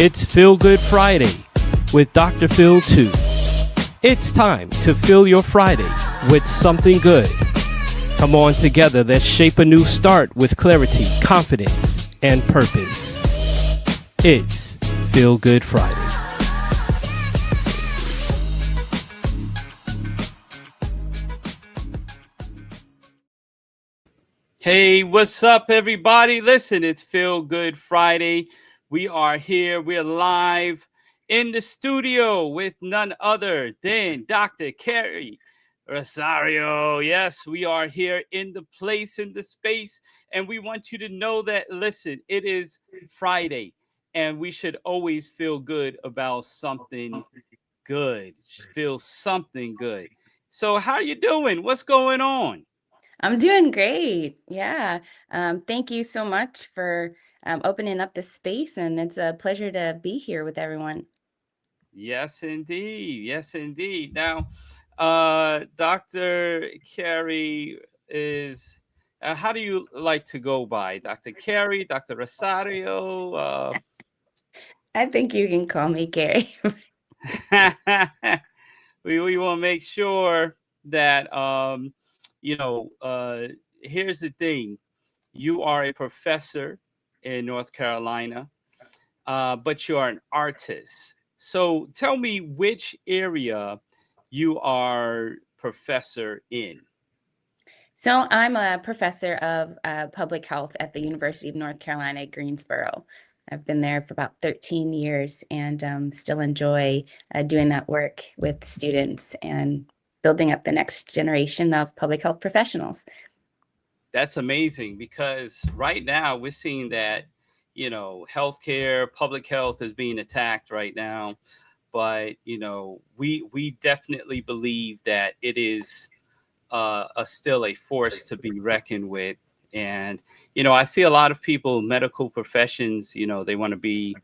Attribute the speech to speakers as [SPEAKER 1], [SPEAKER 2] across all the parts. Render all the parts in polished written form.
[SPEAKER 1] It's Feel Good Friday with Dr. Phil 2. It's time to fill your Friday with something good. Come on together, let's shape a new start with clarity, confidence, and purpose. It's Feel Good Friday. Hey, what's up, everybody? Listen, it's Feel Good Friday. We are here. We're live in the studio with none other than Dr. Carrie Rosario. Yes, we are here in the place, in the space, and we want you to know that, listen, it is Friday, and we should always feel good about something good. Feel something good. So, how are you doing? What's going on?
[SPEAKER 2] I'm doing great. Yeah. Thank you so much for opening up this space, and it's a pleasure to be here with everyone.
[SPEAKER 1] Yes, indeed. Yes, indeed. Now, Dr. Carey is, how do you like to go by? Dr. Carey, Dr. Rosario?
[SPEAKER 2] I think you can call me Carrie.
[SPEAKER 1] We want to make sure that, you know, uh, here's the thing. You are a professor in North Carolina, but you are an artist. So tell me which area you are professor in.
[SPEAKER 2] So I'm a professor of public health at the University of North Carolina at Greensboro. I've been there for about 13 years and still enjoy doing that work with students and building up the next generation of public health professionals.
[SPEAKER 1] That's amazing because right now we're seeing that, healthcare, public health is being attacked right now. But, we definitely believe that it is still a force to be reckoned with. And, I see a lot of people, medical professions, they want to be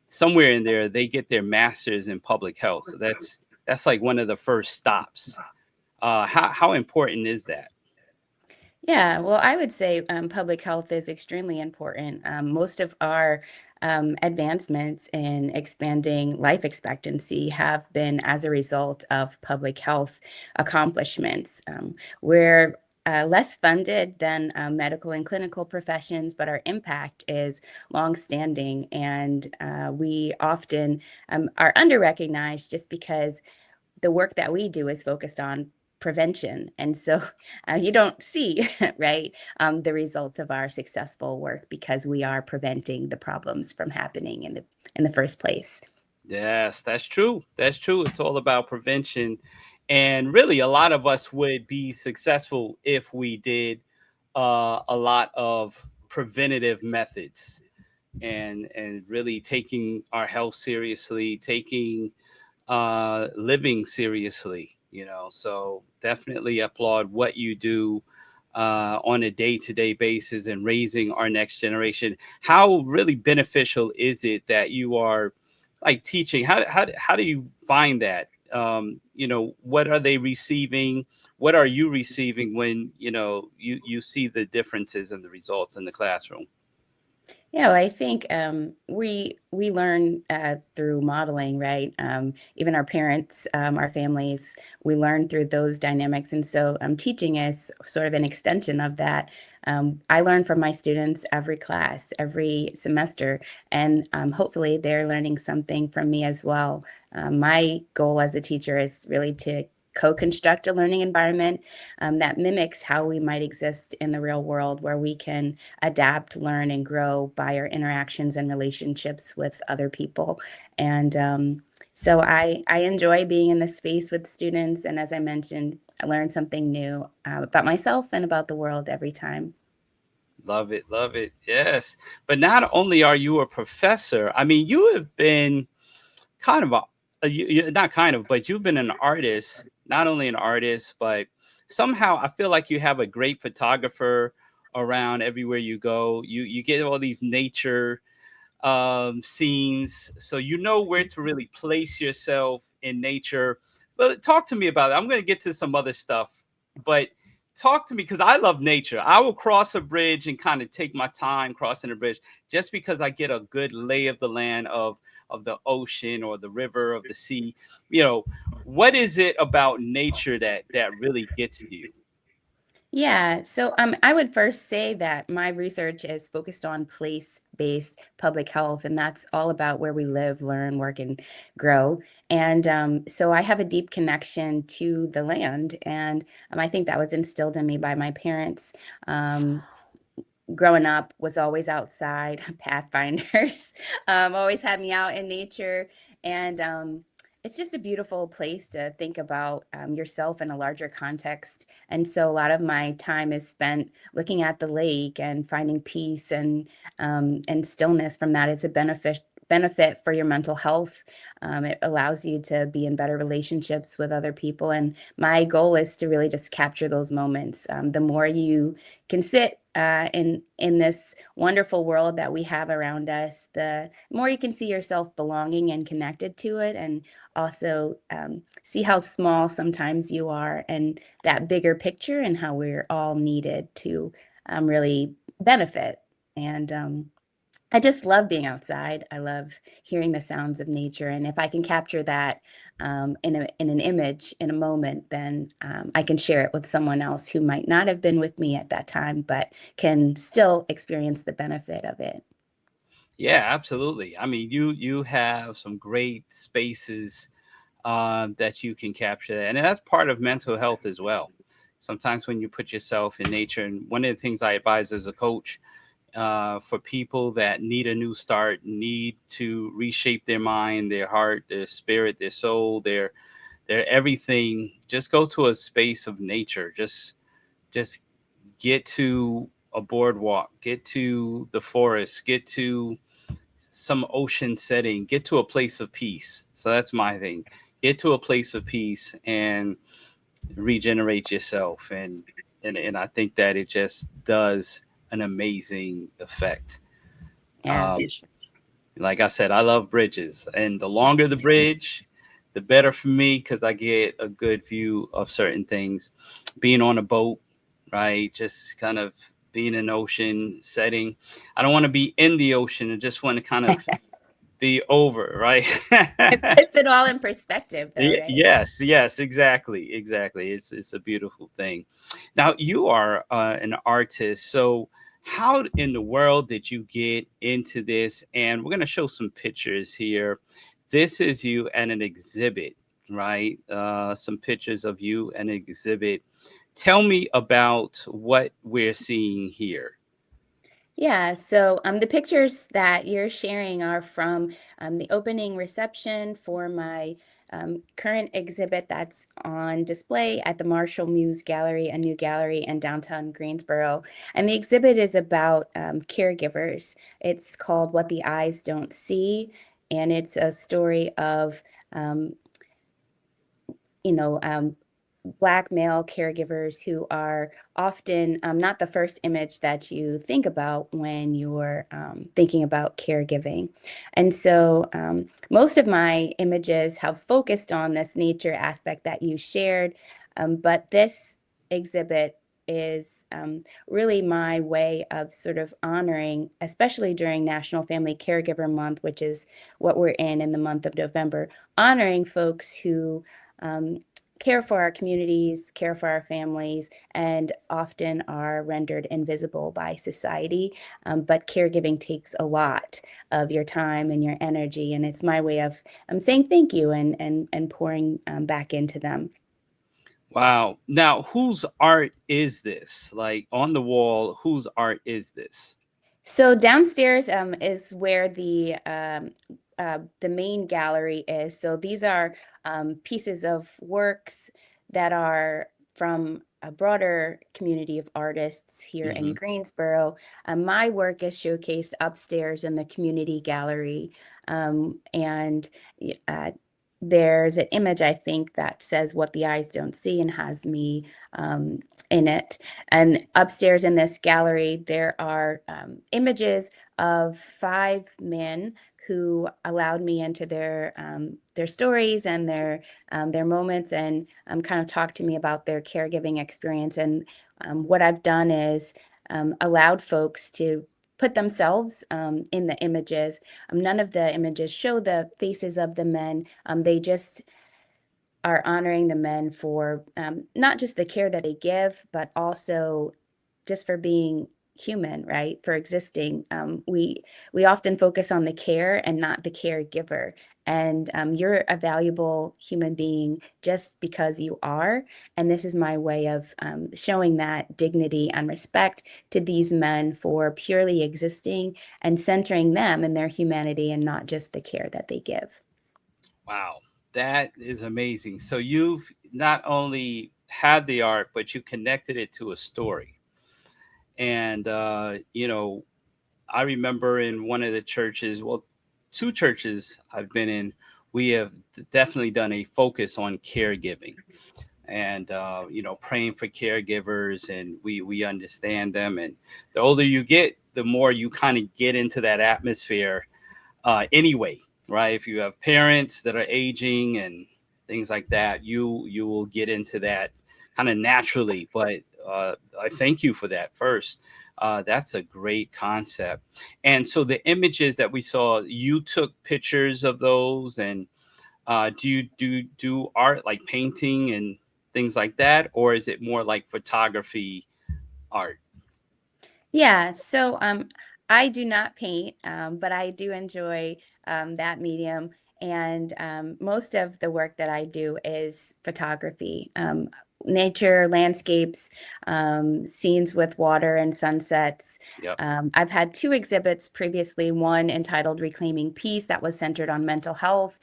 [SPEAKER 1] somewhere in there, they get their master's in public health. So that's like one of the first stops. How important is that?
[SPEAKER 2] Yeah, well, I would say public health is extremely important. Most of our advancements in expanding life expectancy have been as a result of public health accomplishments. We're less funded than medical and clinical professions, but our impact is longstanding, and we often are under-recognized just because the work that we do is focused on prevention. And so you don't see, right, the results of our successful work because we are preventing the problems from happening in the first place.
[SPEAKER 1] Yes, that's true. That's true. It's all about prevention. And really, a lot of us would be successful if we did a lot of preventative methods and really taking our health seriously, taking living seriously, so definitely applaud what you do on a day-to-day basis and raising our next generation. How really beneficial is it that you are like teaching? How do you find that? What are they receiving? What are you receiving when you see the differences and the results in the classroom?
[SPEAKER 2] Yeah, well, I think we learn through modeling, right? Even our parents, our families, we learn through those dynamics, and so teaching is sort of an extension of that. I learn from my students every class, every semester, and hopefully they're learning something from me as well. My goal as a teacher is really to co-construct a learning environment that mimics how we might exist in the real world, where we can adapt, learn, and grow by our interactions and relationships with other people. And so I enjoy being in this space with students. And as I mentioned, I learn something new about myself and about the world every time.
[SPEAKER 1] Love it, love it. Yes. But not only are you a professor, I mean, you have been kind of not kind of, but you've been an artist, not only an artist, but somehow I feel like you have a great photographer around everywhere you go. You get all these nature scenes, so you know where to really place yourself in nature. But talk to me about it. I'm going to get to some other stuff, but talk to me because I love nature. I will cross a bridge and kind of take my time crossing the bridge just because I get a good lay of the land of the ocean or the river of the sea. You know, what is it about nature that really gets to you?
[SPEAKER 2] Yeah, so I would first say that my research is focused on place-based public health, and that's all about where we live, learn, work, and grow. And so I have a deep connection to the land, and I think that was instilled in me by my parents. Um, Growing up was always outside, pathfinders, always had me out in nature, and it's just a beautiful place to think about yourself in a larger context. And so a lot of my time is spent looking at the lake and finding peace and stillness from that. It's a benefit for your mental health. It allows you to be in better relationships with other people. And my goal is to really just capture those moments. The more you can sit in this wonderful world that we have around us, the more you can see yourself belonging and connected to it, and also see how small sometimes you are, and that bigger picture, and how we're all needed to really benefit. And I just love being outside. I love hearing the sounds of nature, and if I can capture that in an image, in a moment, then I can share it with someone else who might not have been with me at that time, but can still experience the benefit of it.
[SPEAKER 1] Yeah, absolutely. I mean, you have some great spaces that you can capture, and that's part of mental health as well. Sometimes when you put yourself in nature, and one of the things I advise as a coach for people that need a new start, need to reshape their mind, their heart, their spirit, their soul, their everything. Just go to a space of nature. Just get to a boardwalk, get to the forest, get to some ocean setting, get to a place of peace. So that's my thing. Get to a place of peace and regenerate yourself, and I think that it just does an amazing effect.
[SPEAKER 2] Yeah,
[SPEAKER 1] Um, like I said, I love bridges, and the longer the bridge, the better for me because I get a good view of certain things. Being on a boat, right? Just kind of being in an ocean setting. I don't want to be in the ocean. I just want to kind of be over, right?
[SPEAKER 2] it puts it all in perspective, though, right?
[SPEAKER 1] Yes, yes, exactly, exactly. It's a beautiful thing. Now you are an artist, so how in the world did you get into this? And we're gonna show some pictures here. This is you at an exhibit, right? Some pictures of you and an exhibit. Tell me about what we're seeing here.
[SPEAKER 2] Yeah, so the pictures that you're sharing are from the opening reception for my current exhibit that's on display at the Marshall Muse Gallery, a new gallery in downtown Greensboro. And the exhibit is about caregivers. It's called What the Eyes Don't See, and it's a story of um, you know, Black male caregivers who are often not the first image that you think about when you're thinking about caregiving. And so most of my images have focused on this nature aspect that you shared, but this exhibit is really my way of sort of honoring, especially during National Family Caregiver Month, which is what we're in the month of November, honoring folks who um, care for our communities, care for our families, and often are rendered invisible by society. But caregiving takes a lot of your time and your energy, and it's my way of saying thank you and pouring back into them.
[SPEAKER 1] Wow. Now, whose art is this? Like on the wall, whose art is this?
[SPEAKER 2] So downstairs is where the main gallery is. So these are pieces of works that are from a broader community of artists here in
[SPEAKER 1] Hmm.
[SPEAKER 2] Greensboro. My work is showcased upstairs in the community gallery, and uh, there's an image I think that says "What the Eyes Don't See" and has me um, in it. And upstairs in this gallery, there are images of five men who allowed me into their stories and their moments, and kind of talked to me about their caregiving experience. And what I've done is allowed folks to put themselves in the images. None of the images show the faces of the men. They just are honoring the men for not just the care that they give, but also just for being human, right? For existing. We often focus on the care and not the caregiver. And you're a valuable human being just because you are. And this is my way of showing that dignity and respect to these men for purely existing and centering them in their humanity and not just the care that they give.
[SPEAKER 1] Wow, that is amazing. So you've not only had the art, but you connected it to a story. And I remember in one of the churches, well, two churches I've been in, we have definitely done a focus on caregiving and praying for caregivers, and we understand them. And the older you get, the more you kind of get into that atmosphere anyway, right? If you have parents that are aging and things like that, you will get into that kind of naturally. But I thank you for that first. That's a great concept. And so the images that we saw, you took pictures of those, and do you do art like painting and things like that, or is it more like photography art?
[SPEAKER 2] Yeah, so I do not paint, but I do enjoy that medium. And most of the work that I do is photography, nature, landscapes, scenes with water and sunsets.
[SPEAKER 1] Yep.
[SPEAKER 2] I've had two exhibits previously, one entitled Reclaiming Peace, that was centered on mental health.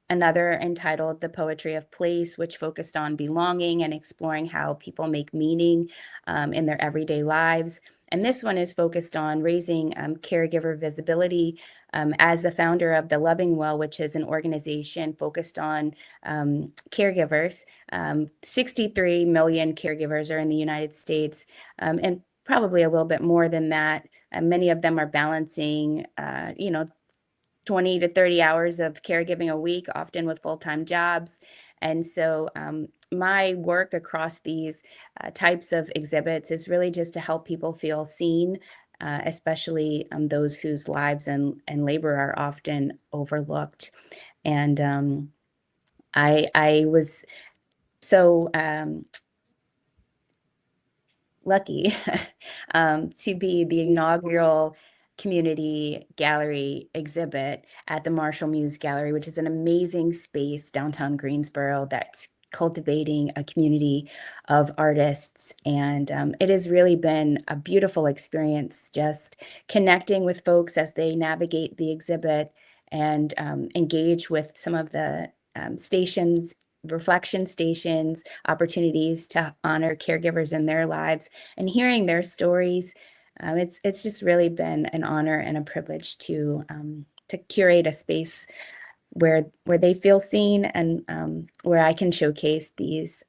[SPEAKER 2] Another entitled The Poetry of Place, which focused on belonging and exploring how people make meaning in their everyday lives. And this one is focused on raising caregiver visibility. As the founder of the Loving Well, which is an organization focused on caregivers, 63 million caregivers are in the United States, and probably a little bit more than that. Many of them are balancing, 20 to 30 hours of caregiving a week, often with full-time jobs. And so my work across these types of exhibits is really just to help people feel seen, especially those whose lives and labor are often overlooked. And I was so lucky to be the inaugural community gallery exhibit at the Marshall Muse Gallery, which is an amazing space downtown Greensboro that's cultivating a community of artists. And it has really been a beautiful experience just connecting with folks as they navigate the exhibit and engage with some of the stations, reflection stations, opportunities to honor caregivers in their lives and hearing their stories. It's just really been an honor and a privilege to curate a space where they feel seen and where I can showcase these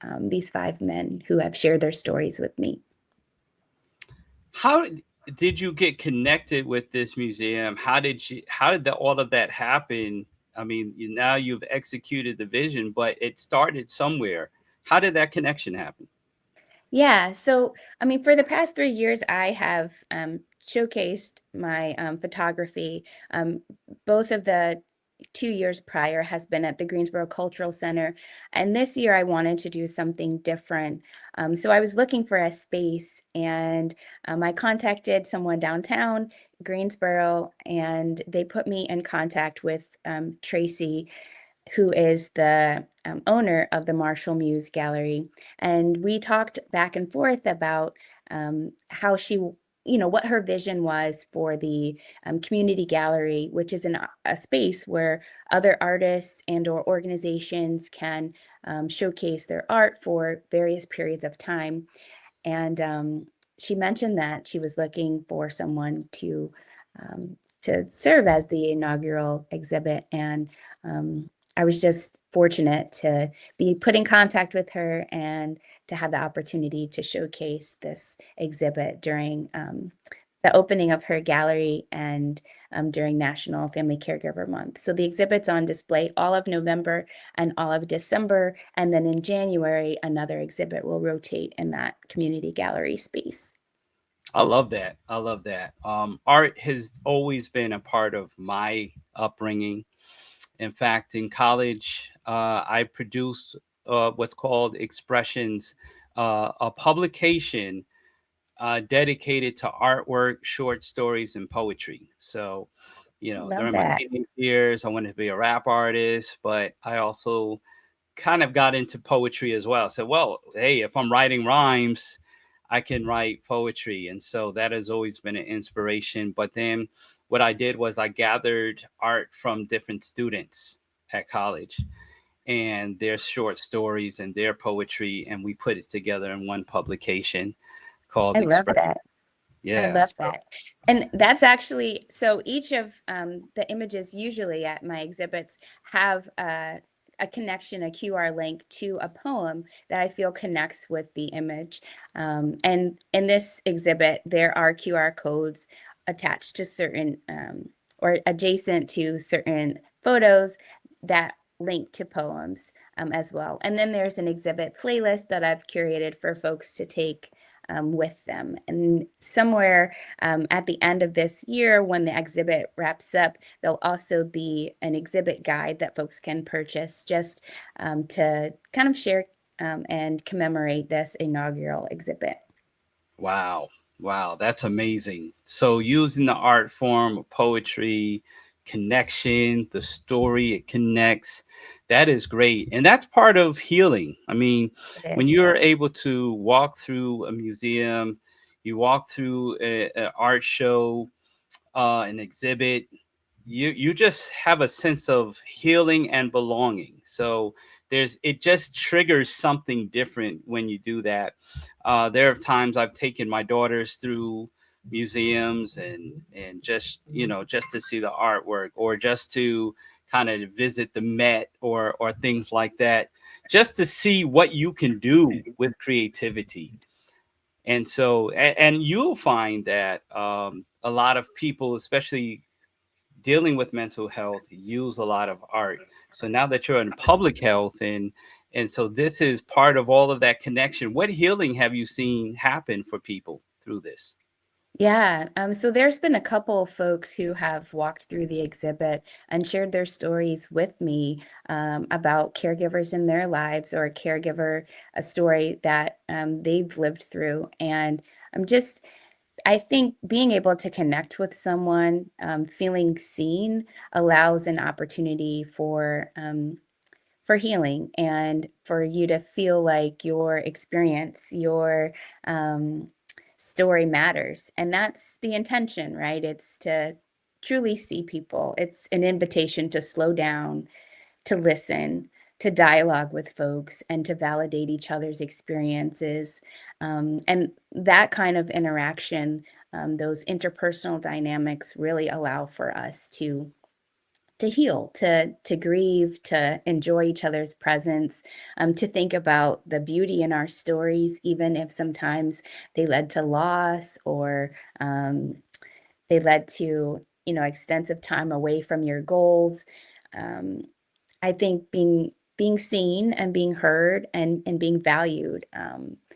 [SPEAKER 2] five men who have shared their stories with me.
[SPEAKER 1] How did you get connected with this museum? How did all of that happen? I mean, now you've executed the vision, but it started somewhere. How did that connection happen?
[SPEAKER 2] Yeah, so I mean, for the past 3 years, I have showcased my photography. Both of the 2 years prior has been at the Greensboro Cultural Center, and this year I wanted to do something different. So I was looking for a space, and I contacted someone downtown Greensboro, and they put me in contact with Tracy, who is the owner of the Marshall Muse Gallery. And we talked back and forth about how what her vision was for the community gallery, which is a space where other artists and or organizations can showcase their art for various periods of time. And she mentioned that she was looking for someone to serve as the inaugural exhibit. And I was just fortunate to be put in contact with her and to have the opportunity to showcase this exhibit during the opening of her gallery and during National Family Caregiver Month. So the exhibit's on display all of November and all of December. And then in January, another exhibit will rotate in that community gallery space.
[SPEAKER 1] I love that. I love that. Art has always been a part of my upbringing. In fact, in college, I produced what's called Expressions, a publication dedicated to artwork, short stories, and poetry. So,
[SPEAKER 2] Love
[SPEAKER 1] during my
[SPEAKER 2] that.
[SPEAKER 1] teenage years, I wanted to be a rap artist, but I also kind of got into poetry as well. So, well, hey, if I'm writing rhymes, I can write poetry. And so that has always been an inspiration. But then what I did was I gathered art from different students at college and their short stories and their poetry, and we put it together in one publication called
[SPEAKER 2] I love
[SPEAKER 1] Express.
[SPEAKER 2] that. I
[SPEAKER 1] Yeah.
[SPEAKER 2] love
[SPEAKER 1] So,
[SPEAKER 2] that. And that's actually, so each of the images usually at my exhibits have a connection, a QR link to a poem that I feel connects with the image. And in this exhibit, there are QR codes attached to certain or adjacent to certain photos that link to poems as well. And then there's an exhibit playlist that I've curated for folks to take with them. And somewhere at the end of this year, when the exhibit wraps up, there'll also be an exhibit guide that folks can purchase just to kind of share and commemorate this inaugural exhibit.
[SPEAKER 1] wow. Wow. That's amazing. So, using the art form of poetry, connection, the story it connects, that is great. And that's part of healing. I mean,
[SPEAKER 2] It
[SPEAKER 1] when
[SPEAKER 2] is.
[SPEAKER 1] you're able to walk through a museum, you walk through an art show, an exhibit, you just have a sense of healing and belonging. So it just triggers something different when you do that. There are times I've taken my daughters through museums and just just to see the artwork or just to kind of visit the Met or things like that, just to see what you can do with creativity. And so and you'll find that a lot of people, especially dealing with mental health, use a lot of art. So now that you're in public health and so this is part of all of that connection. What healing have you seen happen for people through this?
[SPEAKER 2] Yeah, so there's been a couple of folks who have walked through the exhibit and shared their stories with me about caregivers in their lives or a caregiver, a story that they've lived through. And I'm just, I think being able to connect with someone, feeling seen allows an opportunity for healing and for you to feel like your experience, your um, story matters. And that's the intention, right? It's to truly see people. It's an invitation to slow down, to listen, to dialogue with folks, and to validate each other's experiences. And that kind of interaction, those interpersonal dynamics really allow for us to heal, to grieve, to enjoy each other's presence, to think about the beauty in our stories, even if sometimes they led to loss or they led to extensive time away from your goals. Um, I think being seen and being heard and being valued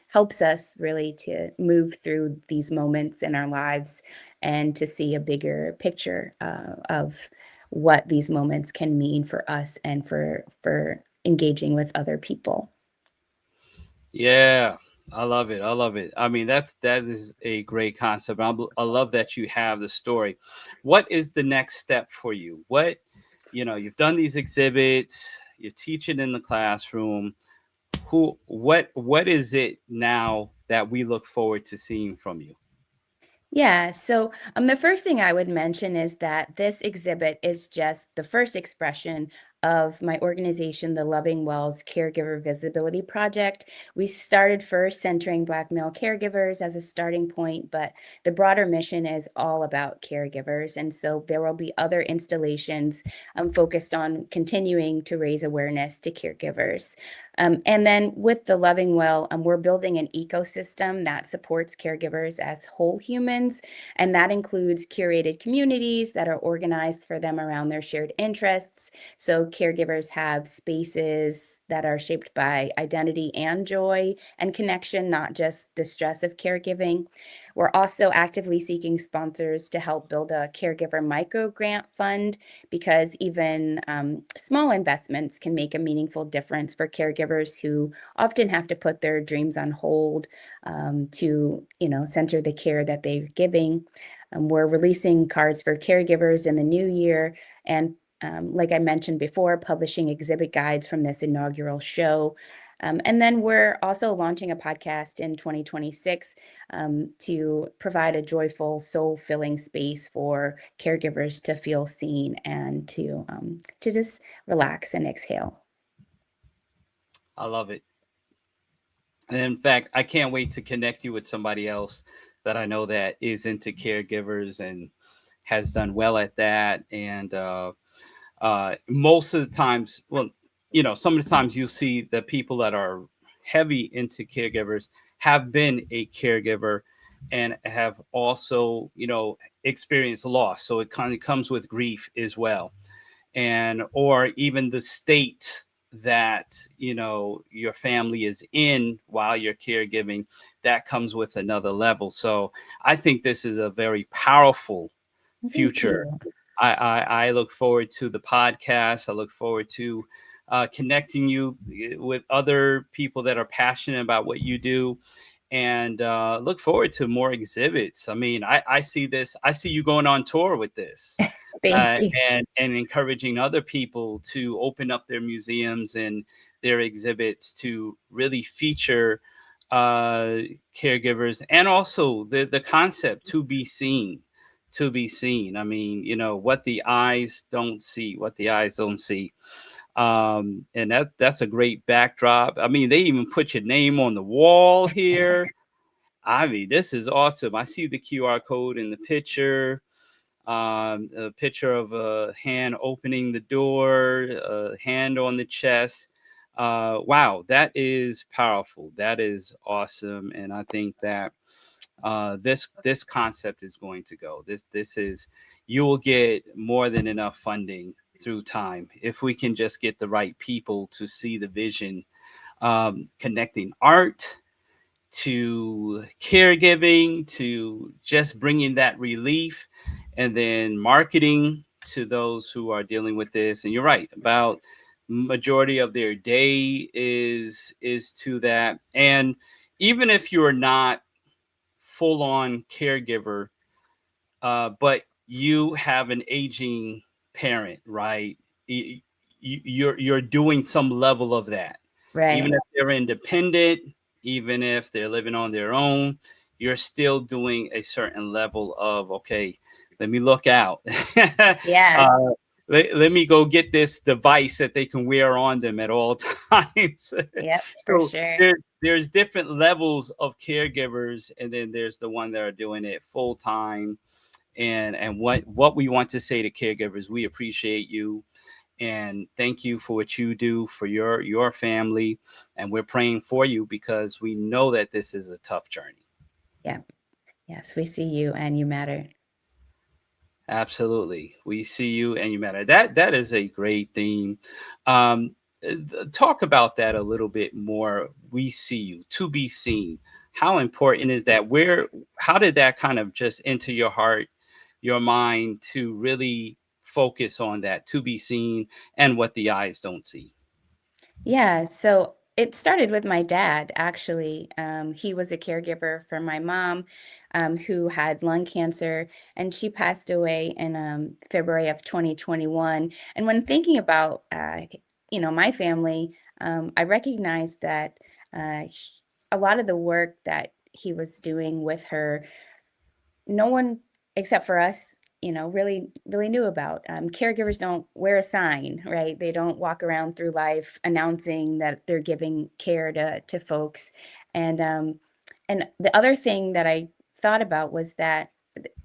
[SPEAKER 2] helps us really to move through these moments in our lives and to see a bigger picture of what these moments can mean for us and for engaging with other people.
[SPEAKER 1] Yeah, I love it. I love it. I mean, that is a great concept. I love that you have the story. What is the next step for you? You've done these exhibits, you're teaching in the classroom. What is it now that we look forward to seeing from you?
[SPEAKER 2] Yeah, so the first thing I would mention is that this exhibit is just the first expression of my organization, the Loving Wells Caregiver Visibility Project. We started first centering Black male caregivers as a starting point, but the broader mission is all about caregivers. And so there will be other installations focused on continuing to raise awareness to caregivers. And then with the Loving Well, we're building an ecosystem that supports caregivers as whole humans. And that includes curated communities that are organized for them around their shared interests. So caregivers have spaces that are shaped by identity and joy and connection, not just the stress of caregiving. We're also actively seeking sponsors to help build a caregiver micro grant fund because even small investments can make a meaningful difference for caregivers who often have to put their dreams on hold to, center the care that they're giving. We're releasing cards for caregivers in the new year, and like I mentioned before, publishing exhibit guides from this inaugural show. And then we're also launching a podcast in 2026 to provide a joyful, soul filling space for caregivers to feel seen and to just relax and exhale.
[SPEAKER 1] I love it. And in fact, I can't wait to connect you with somebody else that I know that is into caregivers and has done well at that. And most of the times, well, some of the times you'll see the people that are heavy into caregivers have been a caregiver and have also, experienced loss. So it kind of comes with grief as well, and or even the state that your family is in while you're caregiving, that comes with another level. So I think this is a very powerful
[SPEAKER 2] Thank
[SPEAKER 1] future.
[SPEAKER 2] you.
[SPEAKER 1] I look forward to the podcast. I look forward to connecting you with other people that are passionate about what you do, and look forward to more exhibits. I mean, I see this. I see you going on tour with this,
[SPEAKER 2] Thank
[SPEAKER 1] uh,
[SPEAKER 2] you.
[SPEAKER 1] and encouraging other people to open up their museums and their exhibits to really feature uh, caregivers, and also the concept to be seen. To be seen. I mean, what the eyes don't see, what the eyes don't see. And that's a great backdrop. I mean, they even put your name on the wall here. I mean, this is awesome. I see the QR code in the picture, a picture of a hand opening the door, a hand on the chest. Wow, that is powerful. That is awesome, and I think that this concept is going to go. This is, you will get more than enough funding through time if we can just get the right people to see the vision, connecting art to caregiving to just bringing that relief, and then marketing to those who are dealing with this. And you're right, about majority of their day is to that. And even if you're not full on caregiver, but you have an aging parent, right? You're doing some level of that, even
[SPEAKER 2] Right.
[SPEAKER 1] if they're independent, even if they're living on their own. You're still doing a certain level of, okay, let me look out.
[SPEAKER 2] Yeah.
[SPEAKER 1] uh, let me go get this device that they can wear on them at all times.
[SPEAKER 2] Yep. For
[SPEAKER 1] So
[SPEAKER 2] sure.
[SPEAKER 1] there's different levels of caregivers, and then there's the one that are doing it full time. And what we want to say to caregivers, we appreciate you and thank you for what you do for your family, and we're praying for you because we know that this is a tough journey.
[SPEAKER 2] Yep. Yes, we see you and you matter.
[SPEAKER 1] Absolutely, we see you and you matter. That is a great theme. um Talk about that a little bit more. We see you, to be seen. How important is that? Where, how did that kind of just enter your heart, your mind, to really focus on that, to be seen, and what the eyes don't see?
[SPEAKER 2] Yeah, so it started with my dad, actually. He was a caregiver for my mom, who had lung cancer, and she passed away in February of 2021. And when thinking about, my family, I recognized that a lot of the work that he was doing with her, no one except for us, really knew about. Caregivers don't wear a sign, right? They don't walk around through life announcing that they're giving care to folks. And the other thing that I thought about was that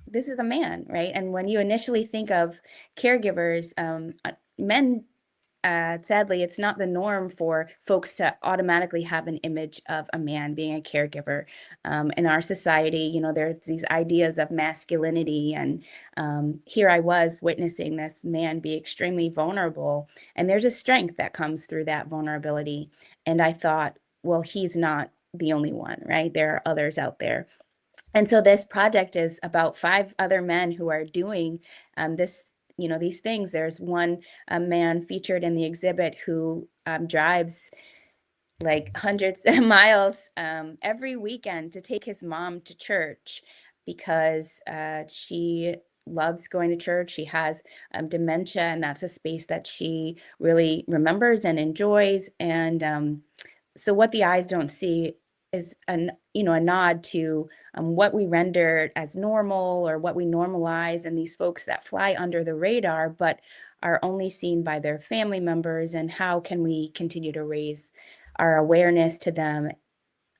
[SPEAKER 2] this is a man, right? And when you initially think of caregivers, men sadly, it's not the norm for folks to automatically have an image of a man being a caregiver. In our society, there's these ideas of masculinity, and here I was witnessing this man be extremely vulnerable, and there's a strength that comes through that vulnerability. And I thought, well, he's not the only one, right? There are others out there. And so this project is about five other men who are doing these things. There's one man featured in the exhibit who drives like hundreds of miles every weekend to take his mom to church because she loves going to church. She has dementia, and that's a space that she really remembers and enjoys. And so what the eyes don't see is a nod to what we render as normal or what we normalize, and these folks that fly under the radar but are only seen by their family members. And how can we continue to raise our awareness to them,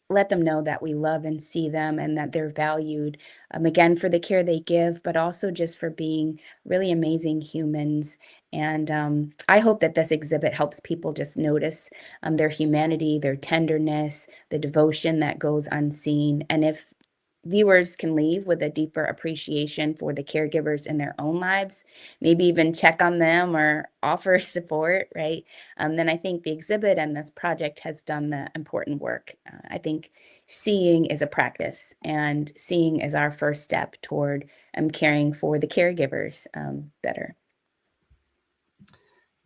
[SPEAKER 2] let them know that we love and see them and that they're valued, again, for the care they give, but also just for being really amazing humans. And I hope that this exhibit helps people just notice their humanity, their tenderness, the devotion that goes unseen. And if viewers can leave with a deeper appreciation for the caregivers in their own lives, maybe even check on them or offer support, right? Then I think the exhibit and this project has done the important work. I think seeing is a practice, and seeing is our first step toward caring for the caregivers better.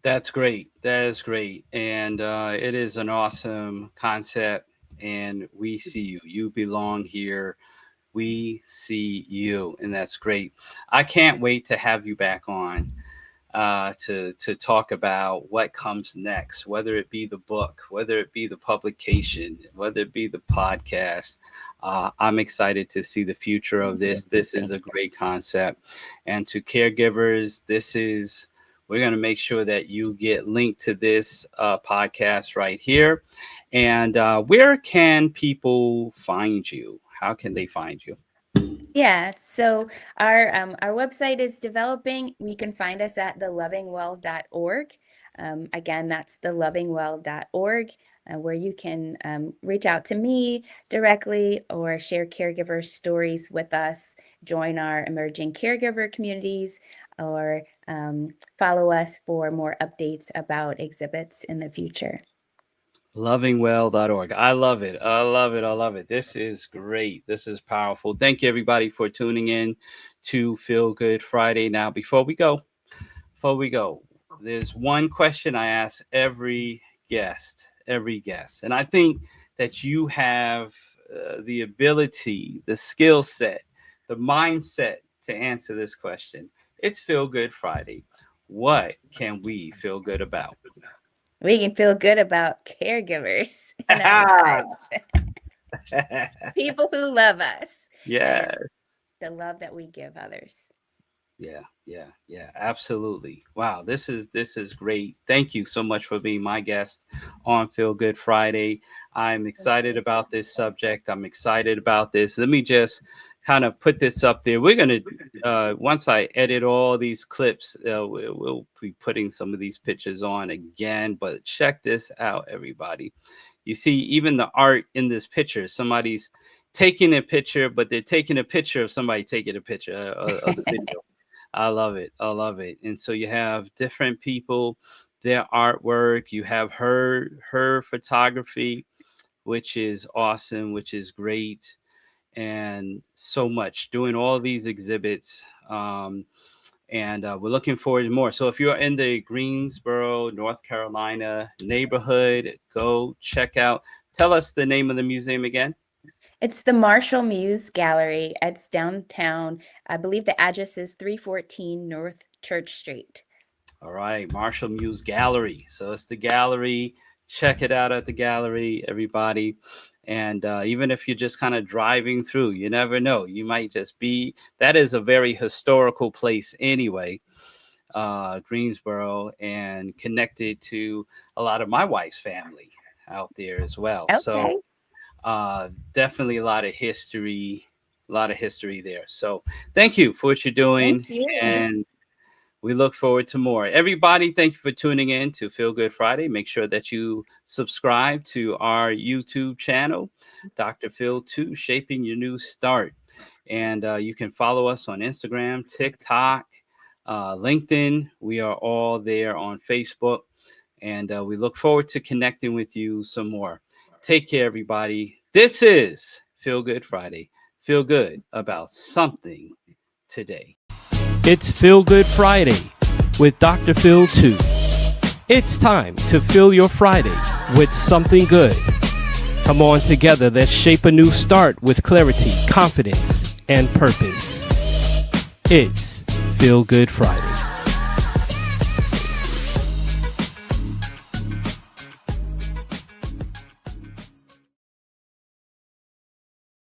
[SPEAKER 1] That's great. That is great. And it is an awesome concept. And we see you. You belong here. We see you. And that's great. I can't wait to have you back on to talk about what comes next, whether it be the book, whether it be the publication, whether it be the podcast. I'm excited to see the future of this. This is a great concept. And to caregivers, we're going to make sure that you get linked to this podcast right here. And where can people find you? How can they find you?
[SPEAKER 2] Yeah, so our website is developing. You can find us at thelovingwell.org. Again, that's thelovingwell.org, where you can reach out to me directly or share caregiver stories with us, join our emerging caregiver communities, or follow us for more updates about exhibits in the future.
[SPEAKER 1] Lovingwell.org. I love it. I love it. I love it. This is great. This is powerful. Thank you, everybody, for tuning in to Feel Good Friday. Now, before we go, there's one question I ask every guest. And I think that you have the ability, the skill set, the mindset to answer this question. It's Feel Good Friday. What can we feel good about?
[SPEAKER 2] We can feel good about caregivers in our lives, people who love us, and
[SPEAKER 1] Yeah.
[SPEAKER 2] the love that we give others.
[SPEAKER 1] Yeah, absolutely. Wow, this is great. Thank you so much for being my guest on Feel Good Friday. I'm excited about this subject. I'm excited about this. Let me just kind of put this up there. We're gonna once I edit all these clips, we'll be putting some of these pictures on again. But check this out, everybody. You see, even the art in this picture, somebody's taking a picture, but they're taking a picture of somebody taking a picture of the video. I love it. I love it. And so you have different people, their artwork. You have her photography, which is awesome, which is great, and so much doing all these exhibits. And we're looking forward to more. So if you're in the Greensboro, North Carolina neighborhood, go check out. Tell us the name of the museum again.
[SPEAKER 2] It's the Marshall Muse Gallery. It's downtown. I believe the address is 314 North Church Street.
[SPEAKER 1] All right, Marshall Muse Gallery. So it's the gallery. Check it out at the gallery, everybody. And even if you're just kind of driving through, you never know. You might just be. That is a very historical place anyway, Greensboro, and connected to a lot of my wife's family out there as well. So
[SPEAKER 2] Okay.
[SPEAKER 1] definitely a lot of history there. So thank you for what you're doing,
[SPEAKER 2] Thank you.
[SPEAKER 1] and We look forward to more. Everybody, thank you for tuning in to Feel Good Friday. Make sure that you subscribe to our YouTube channel, Dr. Phil 2, Shaping Your New Start. And you can follow us on Instagram, TikTok, LinkedIn. We are all there on Facebook. And we look forward to connecting with you some more. Take care, everybody. This is Feel Good Friday. Feel good about something today.
[SPEAKER 3] It's Feel Good Friday with Dr. Phil 2. It's time to fill your Friday with something good. Come on together, let's shape a new start with clarity, confidence, and purpose. It's Feel Good Friday.